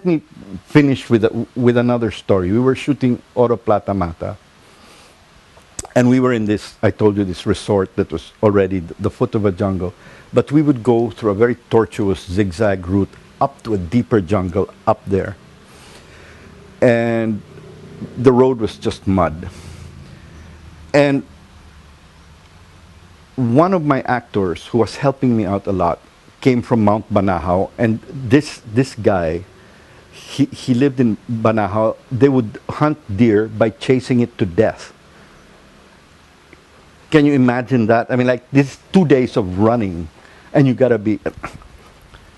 Let me finish with another story. We were shooting Oro Plata Mata, and we were in this, I told you, this resort that was already the foot of a jungle, but we would go through a very tortuous zigzag route up to a deeper jungle up there, and the road was just mud. And one of my actors who was helping me out a lot came from Mount Banahaw, and this guy, he lived in Banahaw. They would hunt deer by chasing it to death. Can you imagine that? I mean, like, this 2 days of running, and you gotta be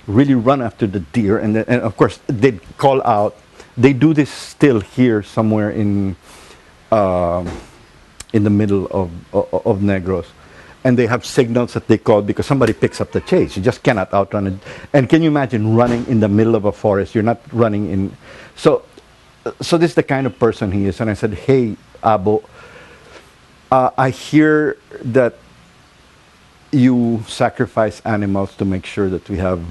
really run after the deer, and of course they'd call out. They do this still here somewhere in the middle of Negros, and they have signals that they call because somebody picks up the chase. You just cannot outrun it. And can you imagine running in the middle of a forest? You're not running in. So this is the kind of person he is. And I said, hey, Abo, I hear that you sacrifice animals to make sure that we have.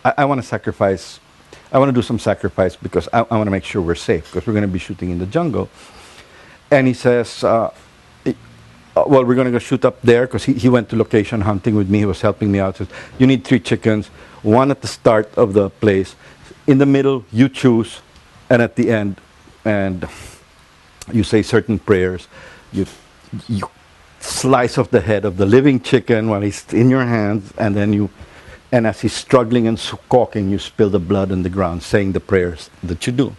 I want to sacrifice. I want to do some sacrifice because I want to make sure we're safe because we're going to be shooting in the jungle. And he says, well, we're going to go shoot up there because he went to location hunting with me. He was helping me out. He says, you need 3 chickens, 1 at the start of the place. In the middle, you choose, and at the end, and you say certain prayers. You slice off the head of the living chicken while he's in your hands, and then and as he's struggling and squawking, you spill the blood on the ground, saying the prayers that you do.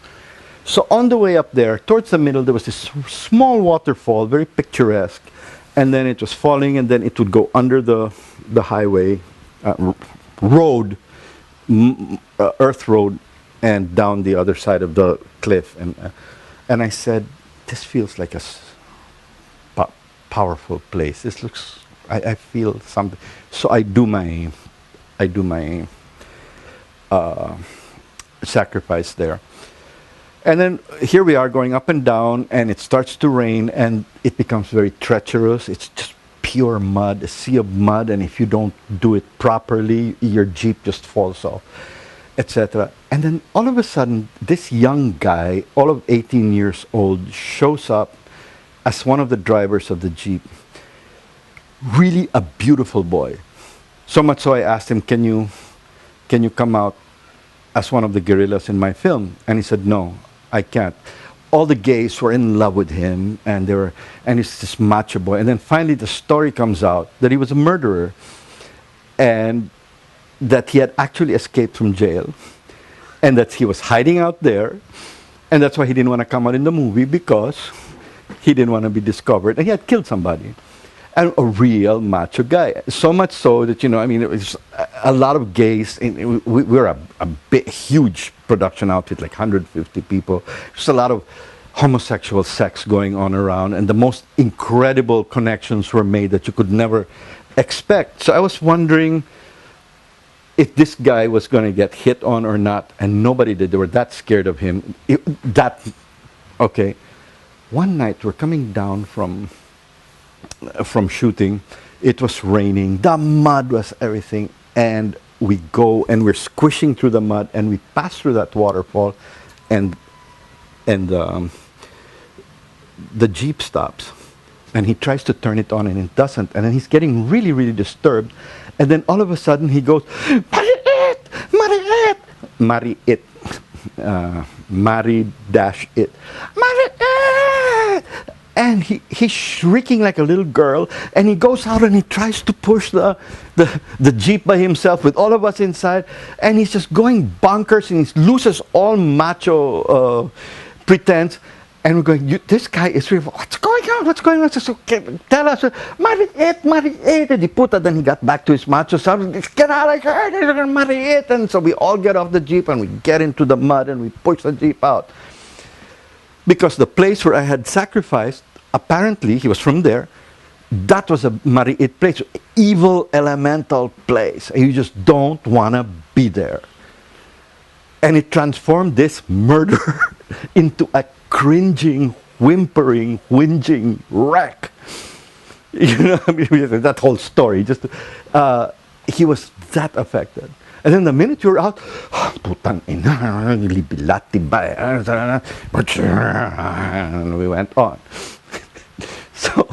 So on the way up there, towards the middle, there was this small waterfall, very picturesque, and then it was falling, and then it would go under the highway road, earth road, and down the other side of the cliff. And I said, this feels like a powerful place. This looks, I feel something. So I do my sacrifice there. And then here we are going up and down, and it starts to rain, and it becomes very treacherous. It's just pure mud, a sea of mud, and if you don't do it properly, your Jeep just falls off, etc. And then all of a sudden, this young guy, all of 18 years old, shows up as one of the drivers of the Jeep. Really a beautiful boy. So much so I asked him, can you come out as one of the guerrillas in my film? And he said, no, I can't. All the gays were in love with him, and he's this macho boy. And then finally the story comes out that he was a murderer, and that he had actually escaped from jail, and that he was hiding out there, and that's why he didn't want to come out in the movie, because he didn't want to be discovered, and he had killed somebody. And a real macho guy. So much so that, I mean, it was a lot of gays. We're a big, huge production outfit, like 150 people. There's a lot of homosexual sex going on around, and the most incredible connections were made that you could never expect. So I was wondering if this guy was going to get hit on or not, and nobody did. They were that scared of him. Okay. One night, we're coming down from shooting. It was raining, the mud was everything, and we go and we're squishing through the mud, and we pass through that waterfall, and the Jeep stops, and he tries to turn it on, and it doesn't, and then he's getting really, really disturbed, and then all of a sudden he goes, Mariit! Mariit! Mariit. Mari-it. Mariit! And he's shrieking like a little girl, and he goes out and he tries to push the Jeep by himself with all of us inside, and he's just going bonkers, and he loses all macho pretense, and we're going, this guy is really, what's going on? What's going on? So, tell us, Mariit, and he put it, then he got back to his macho self, get out of here, Mariit, and so we all get off the Jeep, and we get into the mud, and we push the Jeep out. Because the place where I had sacrificed, apparently, he was from there, that was a Mariit place, evil elemental place. And you just don't want to be there. And it transformed this murderer into a cringing, whimpering, whinging wreck. You know, I mean, that whole story. He was that affected. And then the minute you're out, putang ina, libilati ba, and we went on. So,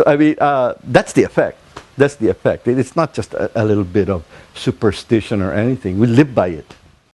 I mean, that's the effect. That's the effect. It's not just a little bit of superstition or anything. We live by it.